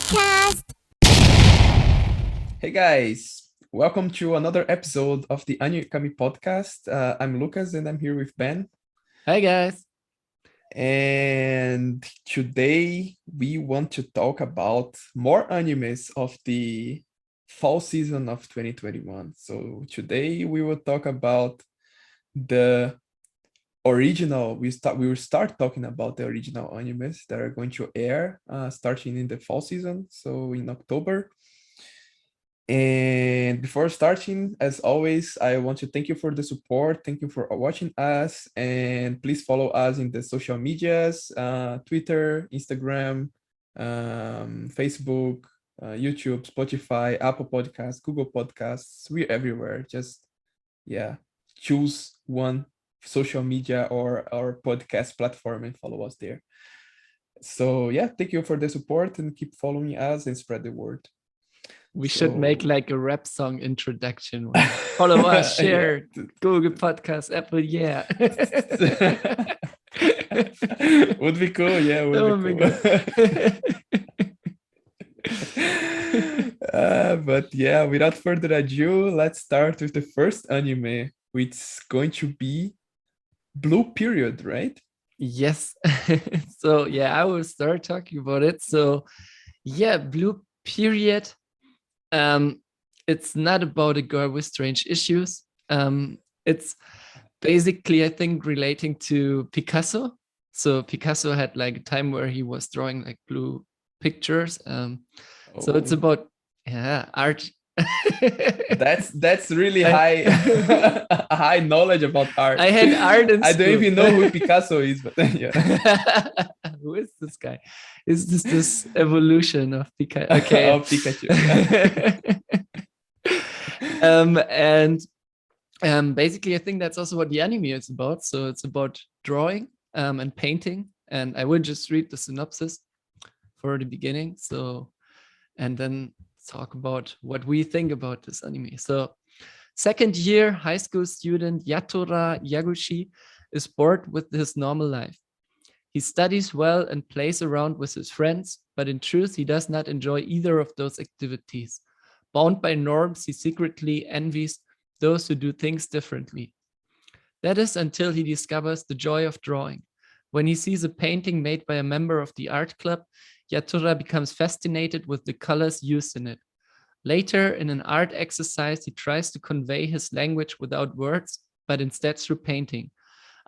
Podcast. Hey guys, welcome to another episode of the Anikami Podcast. I'm Lucas and I'm here with Ben. Hi guys. And today we want to talk about more animes of the fall season of 2021. So today we will talk about the original. We will start talking about the original animes that are going to air starting in the fall season, so in October. And before starting, as always, I want to thank you for the support. Thank you for watching us. And please follow us in the social medias, Twitter, Instagram, Facebook, YouTube, Spotify, Apple Podcasts, Google Podcasts. We're everywhere. Just, choose one social media or podcast platform and follow us there. So, thank you for the support and keep following us and spread the word. We should make like a rap song introduction. Follow us, share, Google Podcast, Apple, Would be cool, would be cool. But without further ado, let's start with the first anime, which is going to be Blue Period, right? Yes. So I will start talking about it. So Blue Period. It's not about a girl with strange issues. It's basically, I think, relating to Picasso. So Picasso had like a time where he was drawing like blue pictures. So it's about art. That's really high high knowledge about art. I had art in school. I don't even know who Picasso is, but Who is this guy? Is this evolution of Picasso? Okay. Of Pikachu. Basically, I think that's also what the anime is about. So it's about drawing and painting. And I will just read the synopsis for the beginning. So, and then talk about what we think about this anime. So, second year high school student Yatora Yaguchi is bored with his normal life. He studies well and plays around with his friends, but in truth, he does not enjoy either of those activities. Bound by norms, he secretly envies those who do things differently. That is until he discovers the joy of drawing. When he sees a painting made by a member of the art club, Yatora becomes fascinated with the colors used in it. Later, in an art exercise, he tries to convey his language without words, but instead through painting.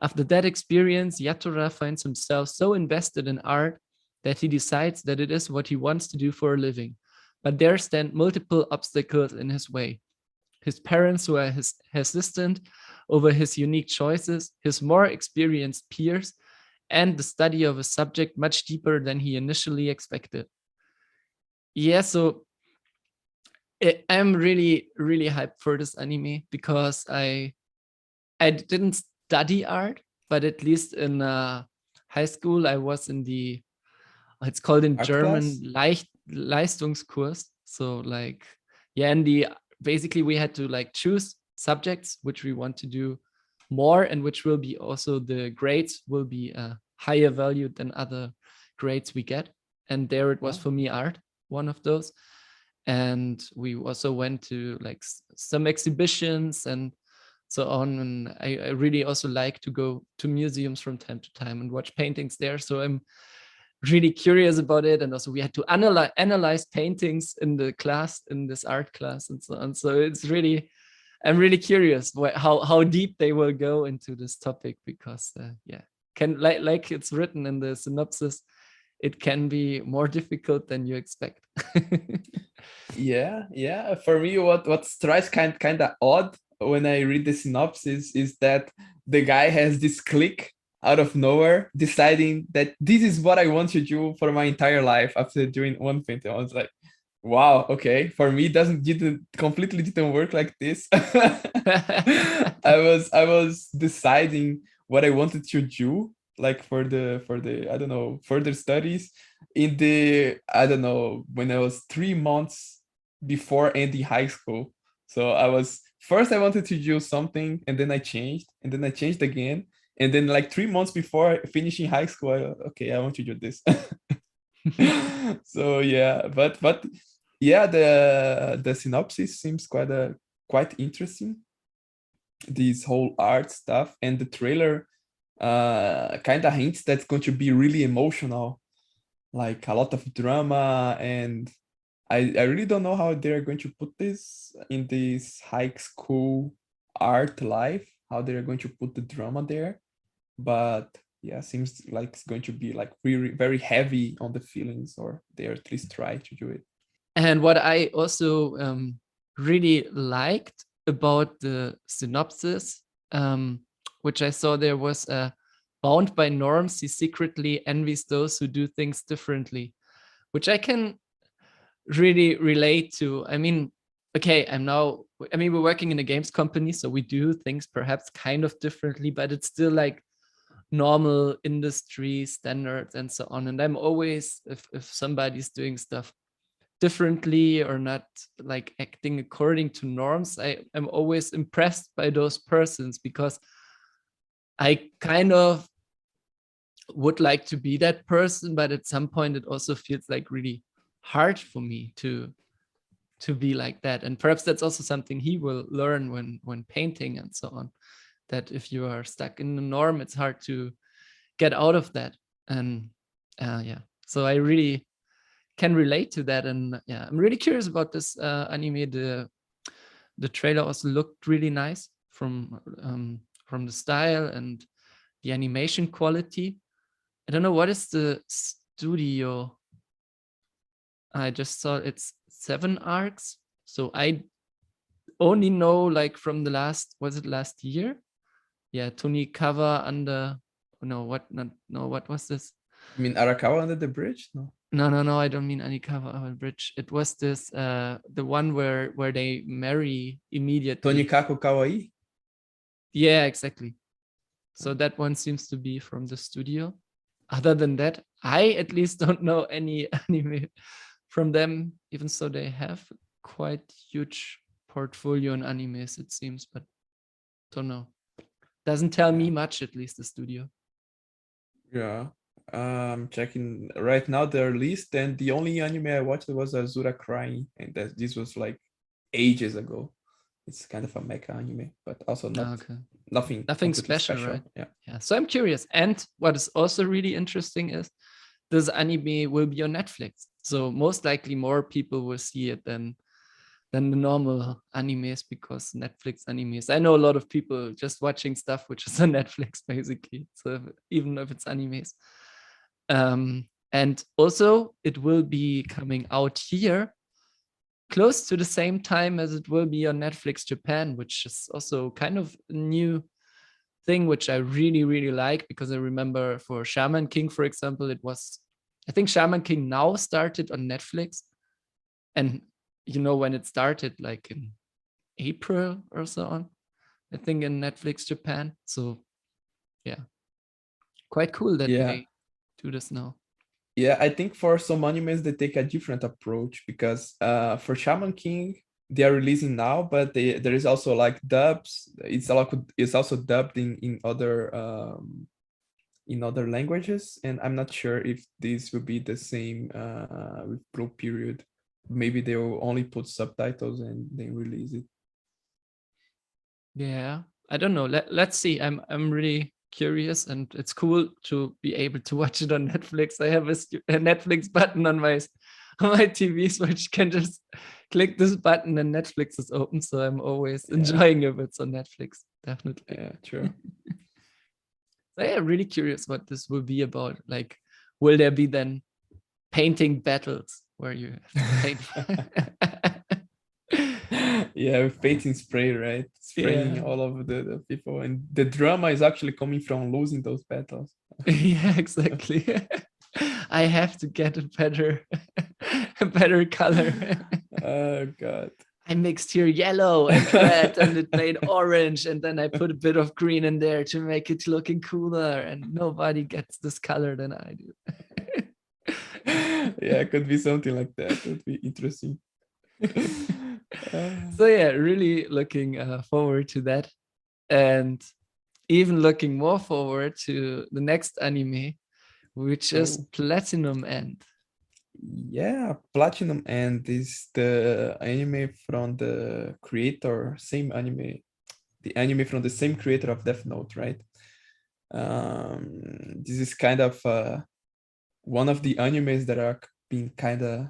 After that experience, Yatora finds himself so invested in art that he decides that it is what he wants to do for a living. But there stand multiple obstacles in his way. His parents, who are hesitant over his unique choices, his more experienced peers, and the study of a subject much deeper than he initially expected. So I'm really, really hyped for this anime because I didn't study art, but at least in high school, I was in it's called in art German, Leistungskurs. So basically we had to like choose subjects which we want to do more and which will be also the grades will be higher valued than other grades we get. And there it was for me art, one of those. And we also went to like some exhibitions and so on. And I really also like to go to museums from time to time and watch paintings there. So I'm really curious about it. And also we had to analyze paintings in the class, in this art class and so on. So I'm really curious how deep they will go into this topic because like it's written in the synopsis, it can be more difficult than you expect. For me, what strikes kind of odd when I read the synopsis is that the guy has this click out of nowhere, deciding that this is what I want to do for my entire life after doing one painting. I was like, wow, okay. For me, didn't completely work like this. I was deciding what I wanted to do, like for the I don't know, further studies in the I don't know, when I was 3 months before ending high school. So I wanted to do something, and then I changed again, and then like 3 months before finishing high school, I want to do this. So yeah, but yeah, the synopsis seems quite interesting. This whole art stuff, and the trailer kind of hints that's going to be really emotional, like a lot of drama. And I really don't know how they're going to put this in this high school art life, how they're going to put the drama there. But yeah, seems like it's going to be like really very heavy on the feelings, or they at least try to do it. And what I also really liked about the synopsis, which I saw there, was bound by norms, he secretly envies those who do things differently, which I can really relate to. I mean, okay, we're working in a games company, so we do things perhaps kind of differently, but it's still like normal industry standards and so on. And I'm always, if somebody's doing stuff differently or not like acting according to norms, I'm always impressed by those persons, because I kind of would like to be that person, but at some point it also feels like really hard for me to be like that. And perhaps that's also something he will learn when painting and so on, that if you are stuck in the norm, it's hard to get out of that. And yeah, so I really can relate to that. And yeah, I'm really curious about this anime. The trailer also looked really nice from the style and the animation quality. I don't know what is the studio. I just saw it's 7 arcs. So I only know like from the last, was it last year? Yeah, Tonikawa under, no, what, not, no, what was this? I mean, Arakawa Under the Bridge? No. No, I don't mean Anikawa Bridge. It was this, the one where they marry immediately. Tonikaku Kawaii? Yeah, exactly. So that one seems to be from the studio. Other than that, I at least don't know any anime from them, even so they have quite huge portfolio in animes, it seems, but don't know. Doesn't tell me much, at least the studio. Yeah. Checking right now their list, and the only anime I watched was Azura Crying, and this was like ages ago. It's kind of a mecha anime, but also Okay. nothing Nothing completely special, right? Yeah. Yeah. So I'm curious. And what is also really interesting is this anime will be on Netflix. So most likely more people will see it than the normal animes, because Netflix animes, I know a lot of people just watching stuff which is on Netflix basically. So even if it's animes. And also it will be coming out here close to the same time as it will be on Netflix Japan, which is also kind of a new thing, which I really, really like, because I remember for Shaman King, for example, I think Shaman King now started on Netflix. And when it started, like in April or so on, I think in Netflix Japan. So yeah, quite cool that Yeah. they do this now. Yeah, I think for some animes they take a different approach, because for Shaman King they are releasing now, but there is also like dubs. It's also dubbed in other languages, and I'm not sure if this will be the same with Blue Period. Maybe they will only put subtitles and then release it. Yeah, I don't know. Let's see. I'm really curious, and it's cool to be able to watch it on Netflix. I have a Netflix button on my TV, so I can just click this button and Netflix is open. So I'm always enjoying if it's on Netflix. Definitely. Yeah, true. So yeah, really curious what this will be about. Like, will there be then painting battles where you have to paint? Yeah, with painting spray, right? Spraying Yeah. all of the people, and the drama is actually coming from losing those battles. Yeah, exactly. I have to get a better a better color. Oh god. I mixed here yellow and red and it made orange, and then I put a bit of green in there to make it looking cooler, and nobody gets this color than I do. Yeah, it could be something like that. It would be interesting. So yeah, really looking forward to that, and even looking more forward to the next anime, which is Platinum End. Yeah, Platinum End is the anime from the creator, same anime, the anime from the same creator of Death Note, right? This is kind of one of the animes that are being kind of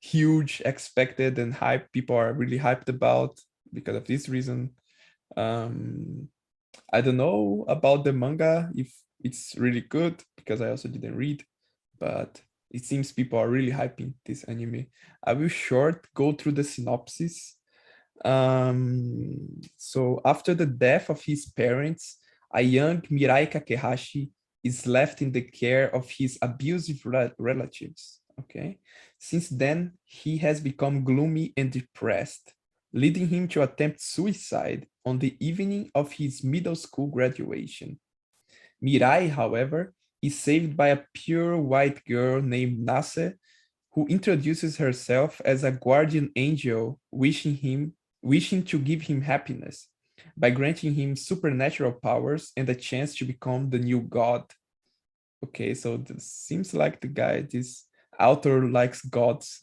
huge, expected, and hype. People are really hyped about because of this reason. Um, I don't know about the manga if it's really good because I also didn't read, but it seems people are really hyping this anime. I will short go through the synopsis. So after the death of his parents, a young Mirai Kakehashi is left in the care of his abusive relatives. Okay. Since then, he has become gloomy and depressed, leading him to attempt suicide on the evening of his middle school graduation. Mirai, however, is saved by a pure white girl named Nase, who introduces herself as a guardian angel, wishing to give him happiness by granting him supernatural powers and a chance to become the new god. Okay, so this seems like this author likes gods.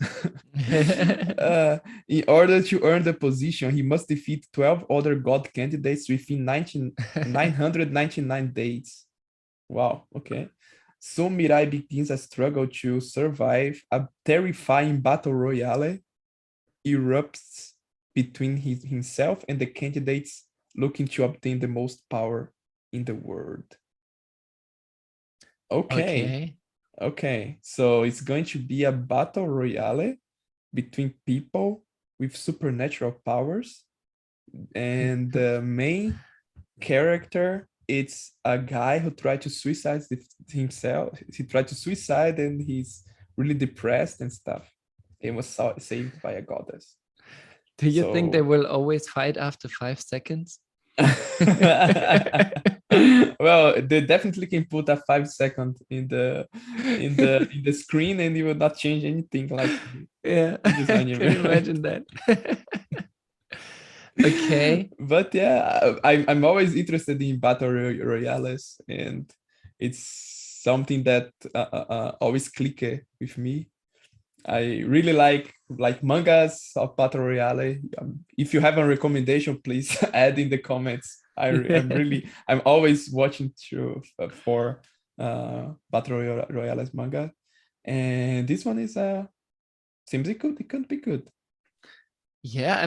In order to earn the position, he must defeat 12 other god candidates within 999 days. Wow, okay. So Mirai begins a struggle to survive. A terrifying battle royale erupts between himself and the candidates looking to obtain the most power in the world. Okay, Okay. okay. So it's going to be a battle royale between people with supernatural powers, and the main character, it's a guy who tried to suicide himself. He tried to suicide and he's really depressed and stuff. And was saved by a goddess. Do you think they So will always fight after 5 seconds? well, they definitely can put a 5 second in the screen and it will not change anything like Yeah, in this I can anime. imagine that. Okay. But yeah, I'm always interested in battle royales, and it's something that always click with me. I really like mangas of battle royale. If you have a recommendation, please add in the comments. I'm always watching for battle royales manga, and this one is seems it could be good. Yeah,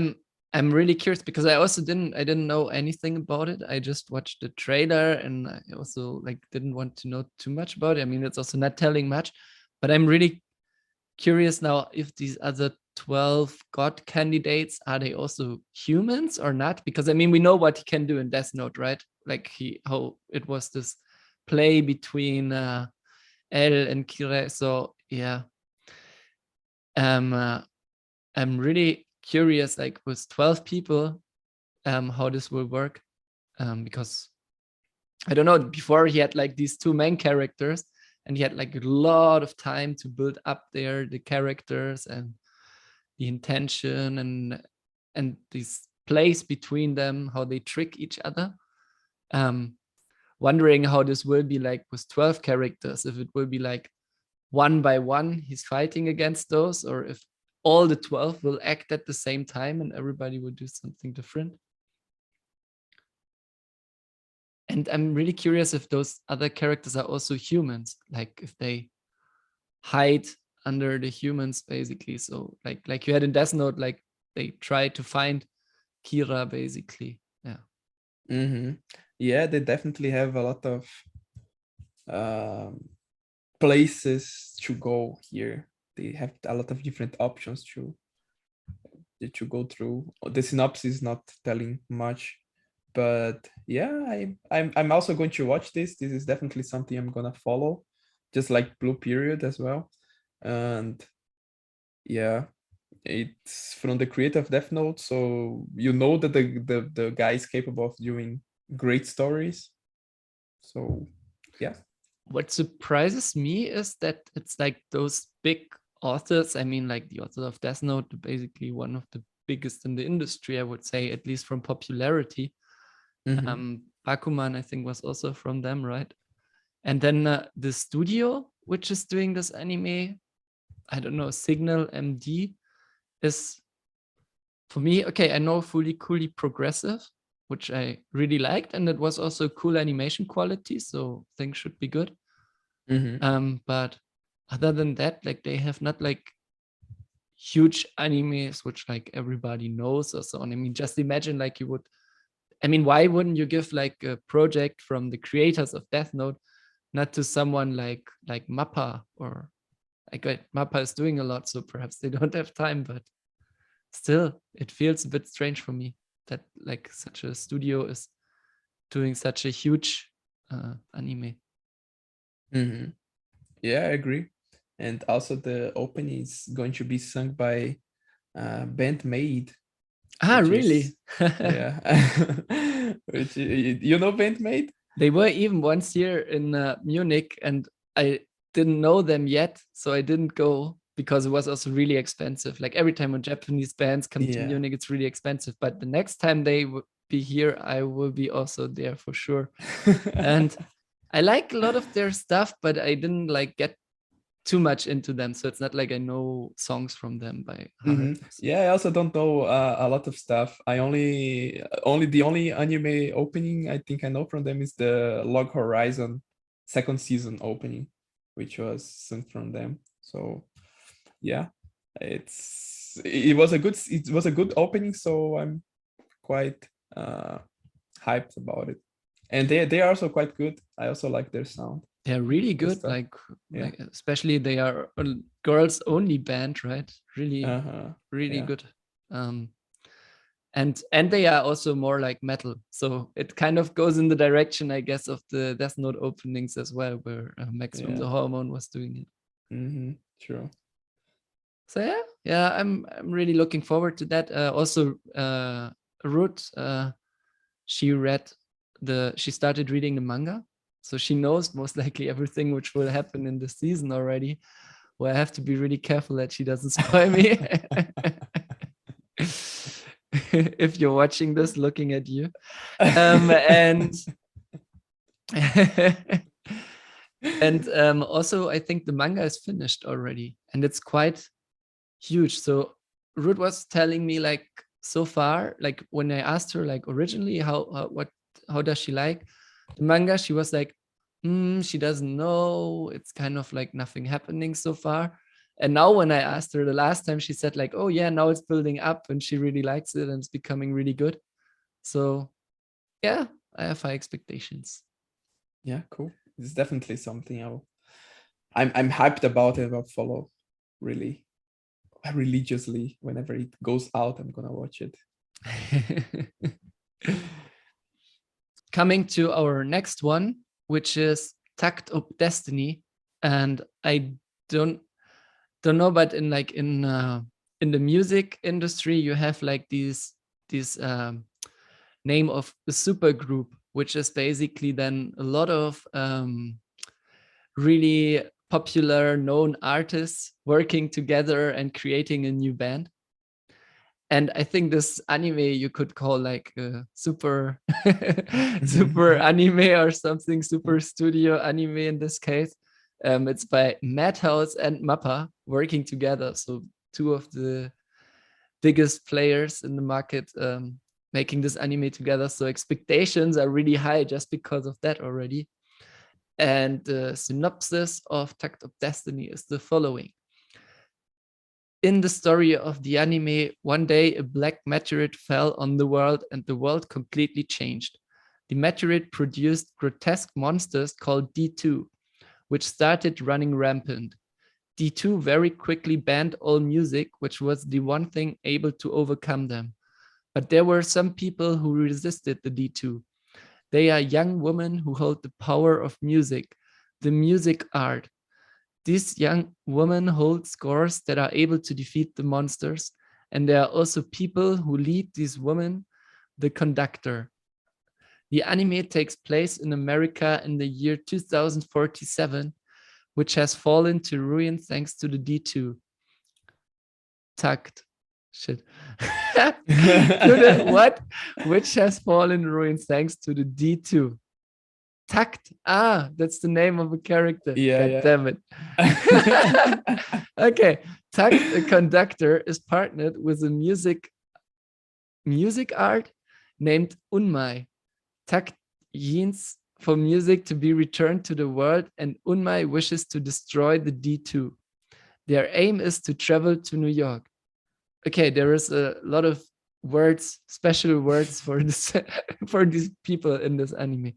I'm really curious because I didn't know anything about it. I just watched the trailer and I also like didn't want to know too much about it. I mean, it's also not telling much, but I'm really curious now if these other 12 god candidates are they also humans or not? Because I mean, we know what he can do in Death Note, right? Like how it was this play between El and Kira. So yeah, um, uh, I'm really curious, like with 12 people, how this will work. Because I don't know, before he had like these two main characters and he had like a lot of time to build up the characters and the intention and this place between them, how they trick each other. Um, Wondering how this will be like with 12 characters, if it will be like one by one he's fighting against those, or if all the 12 will act at the same time and everybody will do something different. And I'm really curious if those other characters are also humans, like if they hide under the humans basically. So like you had in Death Note, like they try to find Kira basically. Yeah. Mm-hmm. Yeah, they definitely have a lot of um, places to go here. They have a lot of different options to go through. The synopsis is not telling much, but yeah, I'm also going to watch this. This is definitely something I'm gonna follow, just like Blue Period as well. And yeah, it's from the creator of Death Note, so you know that the guy is capable of doing great stories. So yeah. What surprises me is that it's like those big authors. I mean, like the author of Death Note, basically one of the biggest in the industry, I would say, at least from popularity. Mm-hmm. Bakuman, I think, was also from them, right? And then the studio, which is doing this anime, I don't know, Signal MD is for me, okay, I know fully coolly progressive, which I really liked, and it was also cool animation quality, so things should be good. But other than that, like they have not like huge animes which like everybody knows or so on. I mean, just imagine like you would. I mean, why wouldn't you give like a project from the creators of Death Note not to someone like Mappa or like Mappa is doing a lot, so perhaps they don't have time, but still it feels a bit strange for me that like such a studio is doing such a huge anime. Yeah, I agree. And also the opening is going to be sung by Bandmade, which Really? is yeah, which you know Bandmade? They were even once here in Munich, and I didn't know them yet, so I didn't go because it was also really expensive. Like every time when Japanese bands come to Yeah. Munich, it's really expensive. But the next time they will be here, I will be also there for sure. And I like a lot of their stuff, but I didn't like get too much into them, so it's not like I know songs from them by heart. Yeah, I also don't know a lot of stuff. I only the only anime opening I think I know from them is the Log Horizon second season opening, which was sung from them. So yeah, it was a good opening, so I'm quite hyped about it. And they are also quite good. I also like their sound, They're really the good, stuff. Yeah. like especially they are a girls only band, right? Really, really Yeah. good. Um, and they are also more like metal, so it kind of goes in the direction, I guess, of the Death Note openings as well, where Max from the Yeah. Hormone was doing it. True. So yeah, I'm really looking forward to that. Also, Ruth, she started reading the manga, so she knows most likely everything which will happen in the season already. Where I have to be really careful that she doesn't spoil me. If you're watching this, looking at you, and and also I think the manga is finished already, and it's quite huge. So Ruth was telling me like so far, like when I asked her like originally how does she like the manga, she was like, she doesn't know. It's kind of like nothing happening so far. And now when I asked her the last time, she said like, oh yeah, now it's building up and she really likes it and it's becoming really good. So yeah, I have high expectations. Yeah, cool. It's definitely something I'm hyped about it. I'll follow really religiously whenever it goes out. I'm gonna watch it. Coming to our next one, which is Takt.op Destiny, and I don't know, but in the music industry, you have like these name of the super group, which is basically then a lot of really popular known artists working together and creating a new band. And I think this anime you could call like a super super anime or something, super studio anime in this case. It's by Madhouse and Mappa working together, so two of the biggest players in the market, making this anime together. So expectations are really high just because of that already. And the synopsis of Takt.op Destiny is the following. In the story of the anime, one day a black meteorite fell on the world and the world completely changed. The meteorite produced grotesque monsters called D2, which started running rampant. D2 very quickly banned all music, which was the one thing able to overcome them. But there were some people who resisted the D2. They are young women who hold the power of music, the music art. These young women hold scores that are able to defeat the monsters, and there are also people who lead these women, the conductor. The anime takes place in America in the year 2047, which has fallen to ruin thanks to the D2. Takt. Shit. To the what? Which has fallen ruin thanks to the D2. Takt. Ah, that's the name of a character. Yeah, God yeah. damn it. Okay. Takt, a conductor, is partnered with a music art named Unmai. Takt yearns for music to be returned to the world, and Unmai wishes to destroy the D2. Their aim is to travel to New York. Okay, there is a lot of words, special words for this for these people in this anime.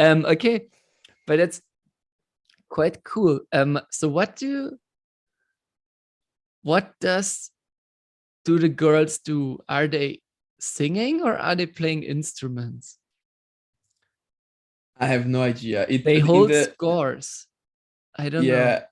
Okay, but it's quite cool. So what do the girls do? Are they singing or are they playing instruments? I have no idea. It They in hold the scores. I don't know. Yeah,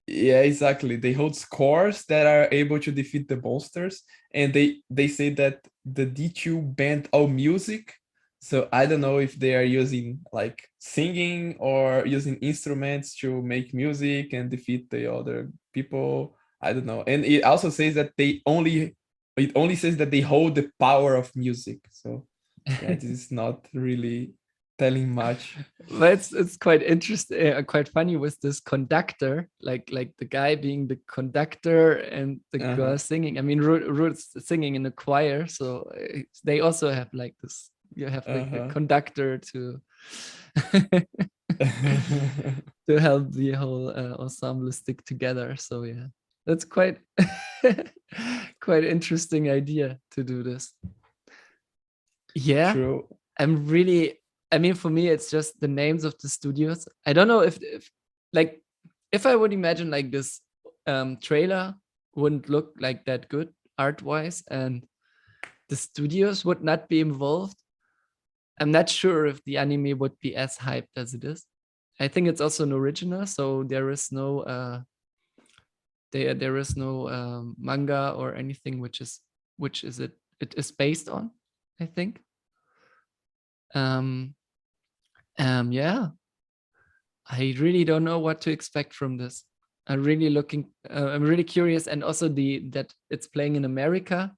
yeah, exactly. They hold scores that are able to defeat the monsters, and they say that the D2 banned all music. So I don't know if they are using like singing or using instruments to make music and defeat the other people. I don't know. And it also says that it only says that they hold the power of music. So yeah, this is not really telling much. But it's quite interesting, quite funny with this conductor, like the guy being the conductor and the girl Uh-huh. singing. I mean, Ruth's singing in a choir, so they also have like this. You have like a Uh-huh. conductor to to help the whole ensemble stick together. So yeah, that's quite quite interesting idea to do this. Yeah, True. I'm really, I mean, for me, it's just the names of the studios. I don't know if like, if I would imagine like this trailer wouldn't look like that good art wise and the studios would not be involved, I'm not sure if the anime would be as hyped as it is. I think it's also an original, so there is no manga or anything which is it is based on, I think. Um, yeah, I really don't know what to expect from this. I'm really curious, and also the that it's playing in America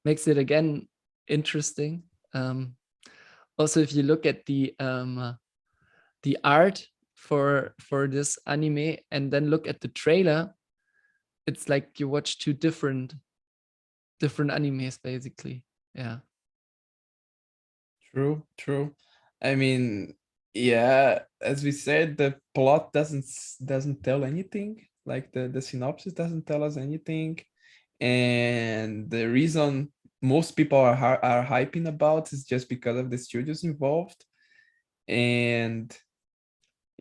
makes it again interesting. Also, if you look at the art for this anime and then look at the trailer, it's like you watch two different animes basically. Yeah. True, true. I mean, yeah, as we said, the plot doesn't tell anything. Like the synopsis doesn't tell us anything, and the reason most people are hyping about is just because of the studios involved. And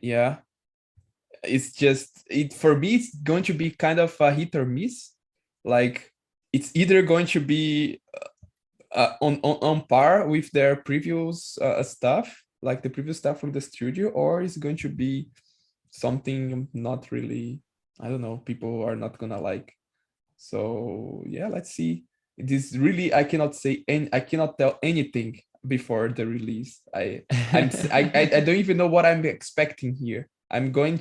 yeah, it's just it for me. It's going to be kind of a hit or miss. Like it's either going to be on par with their previous stuff, like the previous stuff from the studio, or is going to be something not really, I don't know, people are not gonna like. So yeah, let's see. It is really, I cannot say, and I cannot tell anything before the release. I don't even know what I'm expecting here. I'm going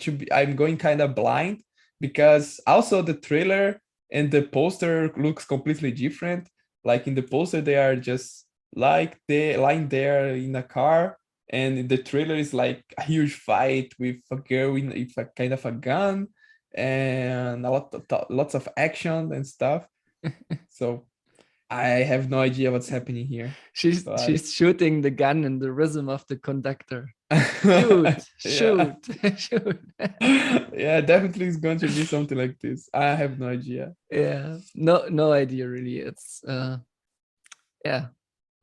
kind of blind because also the trailer and the poster looks completely different. Like in the poster, they are just like they lying there in a car, and in the trailer is like a huge fight with a girl with a kind of a gun and lots of action and stuff. So I have no idea what's happening here. she's But she's shooting the gun in the rhythm of the conductor. Shoot, yeah, shoot, shoot. yeah, definitely it's going to be something like this. I have no idea. Yeah, no idea really. It's yeah,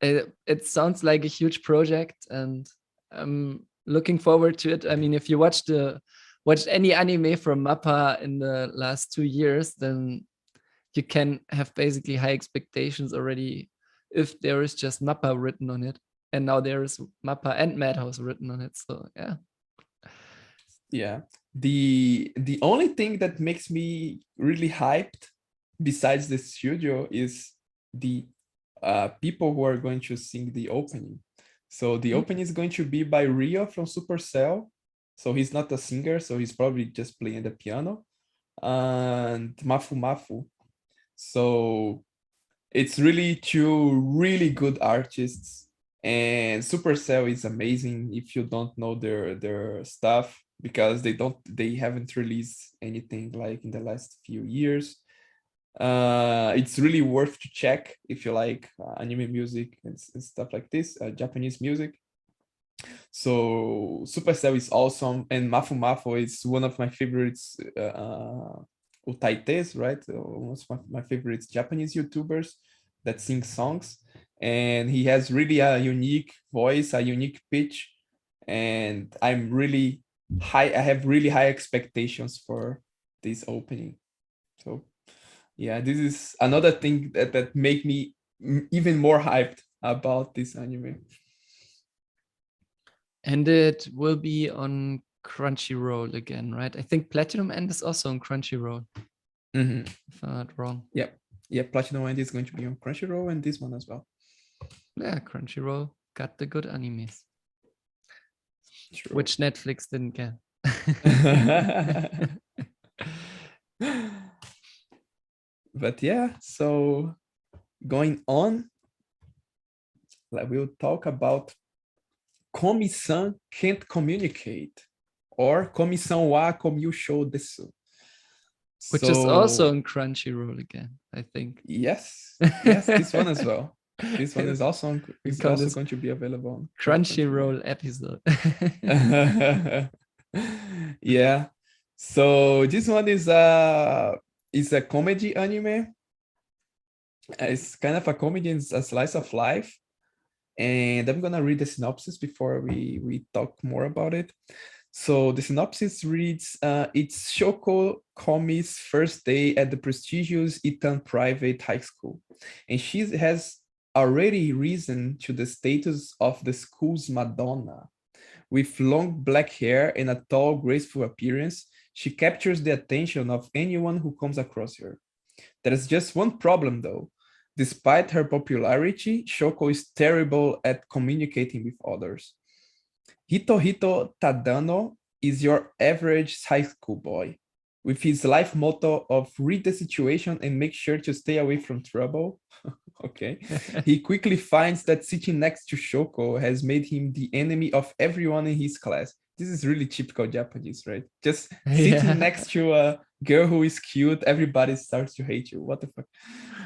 it sounds like a huge project, and I'm looking forward to it. I mean, if you watched any anime from Mappa in the last 2 years, then you can have basically high expectations already if there is just Mappa written on it. And now there is Mappa and Madhouse written on it. So yeah. Yeah. The only thing that makes me really hyped besides the studio is the people who are going to sing the opening. So the Hmm? opening is going to be by Rio from Supercell. So he's not a singer, so he's probably just playing the piano. And Mafu Mafu. So it's really two really good artists. And Supercell is amazing if you don't know their stuff, because they haven't released anything like in the last few years. It's really worth to check if you like anime music and stuff like this, Japanese music. So Supercell is awesome, and Mafu Mafu is one of my favorites. Utaites, right? One of my favorite Japanese YouTubers that sing songs, and he has really a unique voice, a unique pitch, and I'm really high. I have really high expectations for this opening. So yeah, this is another thing that make me even more hyped about this anime. And it will be on Crunchyroll again, right? I think Platinum End is also on Crunchyroll, Mm-hmm. if I'm not wrong. Yep. Yeah, Platinum End is going to be on Crunchyroll, and this one as well. Yeah, Crunchyroll got the good animes, True. which Netflix didn't get. But yeah, so going on, we'll talk about Komi-san can't communicate, or Komi-san wa komiusho desu. Which is also So on Crunchyroll again, I think. yes, this one as well. This one is also We call this going to be available on Crunchyroll episode. Yeah. So this one is a comedy anime. It's kind of a comedy and a slice of life. And I'm gonna read the synopsis before we talk more about it. So the synopsis reads, it's Shoko Komi's first day at the prestigious Eton Private High School, and she has already risen to the status of the school's Madonna. With long black hair and a tall, graceful appearance, she captures the attention of anyone who comes across her. There is just one problem, though. Despite her popularity, Shoko is terrible at communicating with others. Hitohito Tadano is your average high school boy. With his life motto of read the situation and make sure to stay away from trouble, okay, he quickly finds that sitting next to Shoko has made him the enemy of everyone in his class. This is really typical Japanese, right? Just sitting next to a girl who is cute, everybody starts to hate you. What the fuck?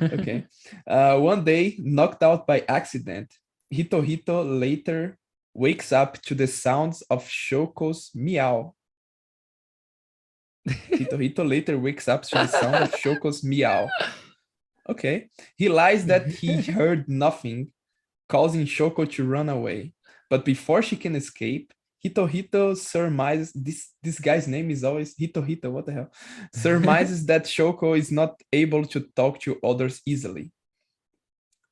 Okay. One day, knocked out by accident, Hitohito later wakes up to the sounds of Shoko's meow. Hitohito later wakes up to the sound of Shoko's meow. Okay. He lies that he heard nothing, causing Shoko to run away. But before she can escape, Hitohito surmises this guy's name is always Hitohito, what the hell? Surmises that Shoko is not able to talk to others easily.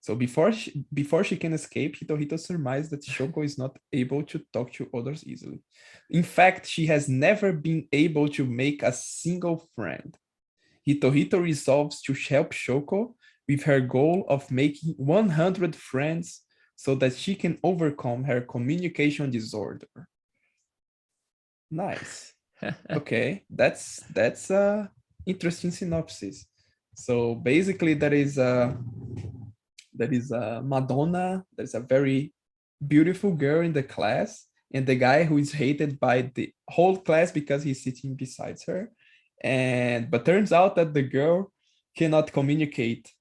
So before she can escape, Hitohito surmises that Shoko is not able to talk to others easily. In fact, she has never been able to make a single friend. Hitohito resolves to help Shoko with her goal of making 100 friends so that she can overcome her communication disorder. Nice. Okay, that's a interesting synopsis. So basically, that is Madonna. There's a very beautiful girl in the class, and the guy who is hated by the whole class because he's sitting beside her. But turns out that the girl cannot communicate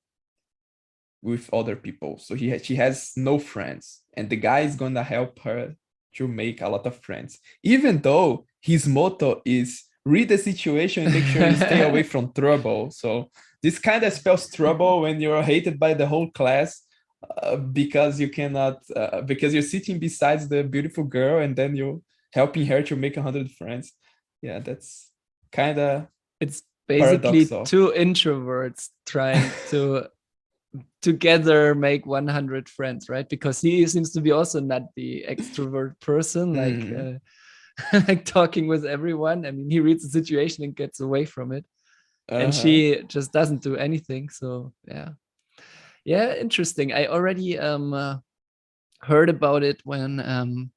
with other people, so she has no friends, and the guy is gonna help her to make a lot of friends, even though his motto is read the situation and make sure you stay away from trouble. So this kind of spells trouble when you're hated by the whole class, because you cannot because you're sitting beside the beautiful girl and then you're helping her to make 100 friends. Yeah, that's kind of It's basically paradoxal. two introverts trying to together make 100 friends, right? Because he seems to be also not the extrovert person, like like talking with everyone. I mean, he reads the situation and gets away from it, and she just doesn't do anything. So yeah, interesting. I already heard about it when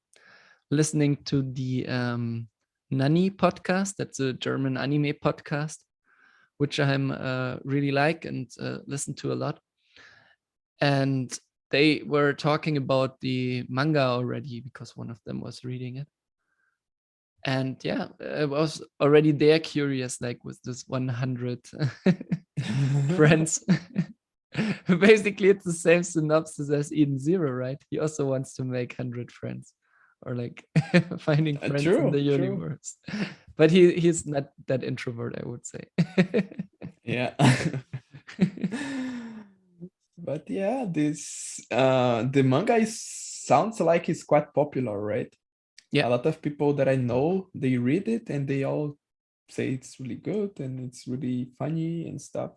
listening to the Nani podcast. That's a German anime podcast, which I'm really like and listen to a lot. And they were talking about the manga already because one of them was reading it. And yeah, I was already there curious, like with this 100 friends. Basically, it's the same synopsis as Eden Zero, right? He also wants to make 100 friends, or like finding friends in the True, true. universe. But he's not that introvert, I would say. Yeah. But yeah, this the manga sounds like it's quite popular, right? A Yeah. lot of people that I know, they read it and they all say it's really good and it's really funny and stuff.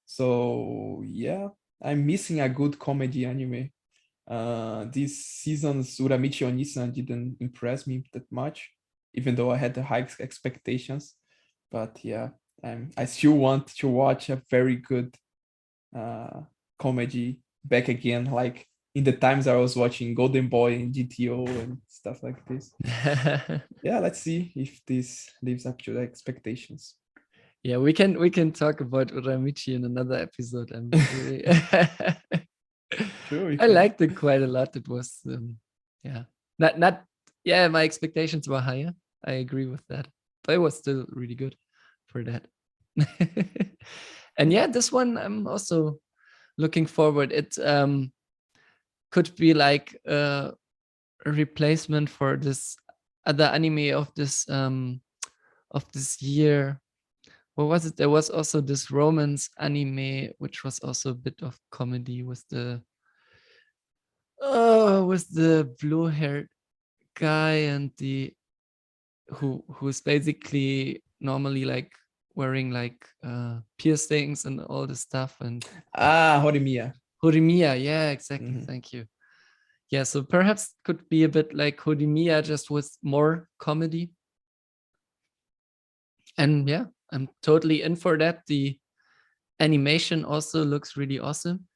So yeah, I'm missing a good comedy anime. This season's Uramichi Onisan didn't impress me that much, even though I had the high expectations. But yeah, I still want to watch a very good comedy back again, like in the times I was watching Golden Boy and GTO and stuff like this. Yeah, let's see if this lives up to the expectations. Yeah, we can talk about Uramichi in another episode. I'm really Sure, we I can. liked it quite a lot. It was yeah. Not yeah, my expectations were higher. I agree with that. But it was still really good for that. And yeah, this one I'm also looking forward. It could be like a replacement for this other anime of this year. What was it? There was also this romance anime, which was also a bit of comedy with the blue-haired guy and the who's basically normally like wearing like piercings and all this stuff and Horimiya. Horimiya. Yeah, exactly. Mhm. Thank you. Yeah, so perhaps could be a bit like Horimiya, just with more comedy. And yeah, I'm totally in for that. The animation also looks really awesome.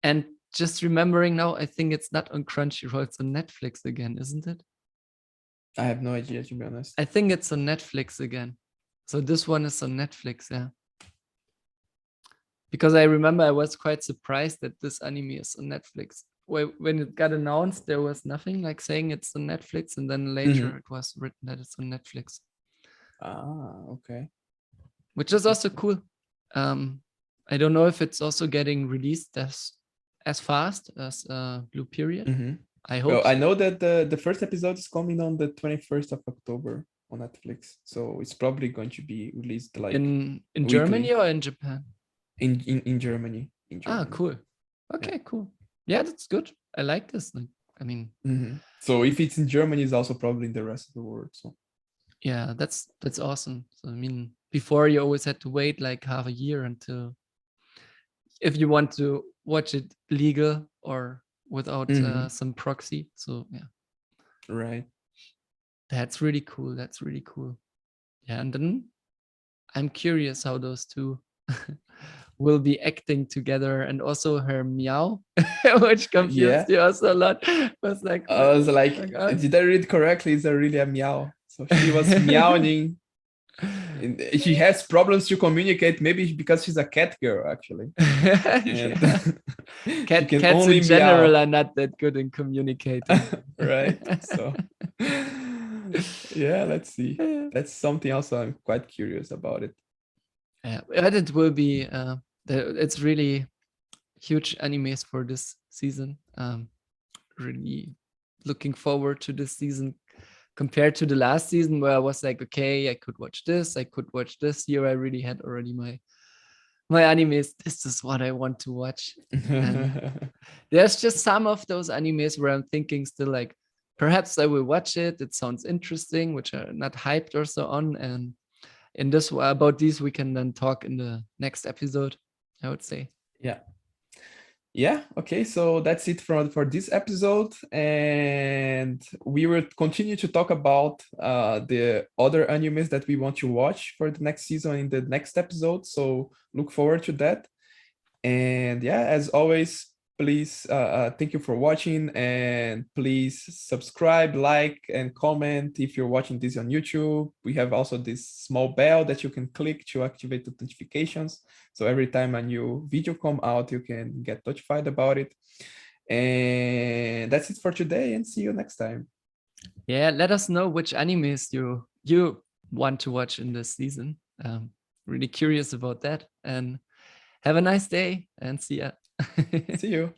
And just remembering now, I think it's not on Crunchyroll, it's on Netflix again, isn't it? I have no idea, to be honest. I think it's on Netflix again. So this one is on Netflix, yeah. Because I remember I was quite surprised that this anime is on Netflix. When it got announced, there was nothing like saying it's on Netflix, and then later Mhm. it was written that it's on Netflix, Okay. which is also Interesting. cool. I don't know if it's also getting released as fast as Blue Period. Mhm. I Well, hope I so. know that the first episode is coming on the 21st of October on Netflix, so it's probably going to be released like In Germany weekly or in Japan? in Germany. In Ah, Germany. cool. Yeah. Okay, cool. Yeah, that's good. I like this. Like, I mean, So if it's in Germany, it's also probably in the rest of the world. So yeah, that's awesome. So I mean, before you always had to wait like half a year until if you want to watch it legal or without Mhm. some proxy. So yeah, Right. that's really cool. That's really cool. Yeah, and then I'm curious how those two will be acting together, and also her meow, which confused Yeah. you also a lot. Was like, I was oh like, my god. did I read correctly? Is there really a meow? So she was meowing. And she has problems to communicate, maybe because she's a cat girl, actually. And Yeah. she can Cats only in general meow. are not that good in communicating. Right? So yeah, let's see. That's something else I'm quite curious about it. Yeah, but it will be. It's really huge animes for this season. Really looking forward to this season compared to the last season where I was like, okay, I could watch this, I could watch this. Here I really had already my animes. This is what I want to watch, and there's just some of those animes where I'm thinking still like, perhaps I will watch it. It sounds interesting, which are not hyped or so on. And in this about these, we can then talk in the next episode, I would say. Yeah. Yeah, okay, so that's it for this episode, and we will continue to talk about the other animes that we want to watch for the next season in the next episode, so look forward to that. And yeah, as always, please thank you for watching, and please subscribe, like, and comment if you're watching this on YouTube. We have also this small bell that you can click to activate the notifications, so every time a new video come out you can get notified about it. And that's it for today, and see you next time. Yeah, let us know which animes you want to watch in this season. Really curious about that. And have a nice day, and see ya. See you.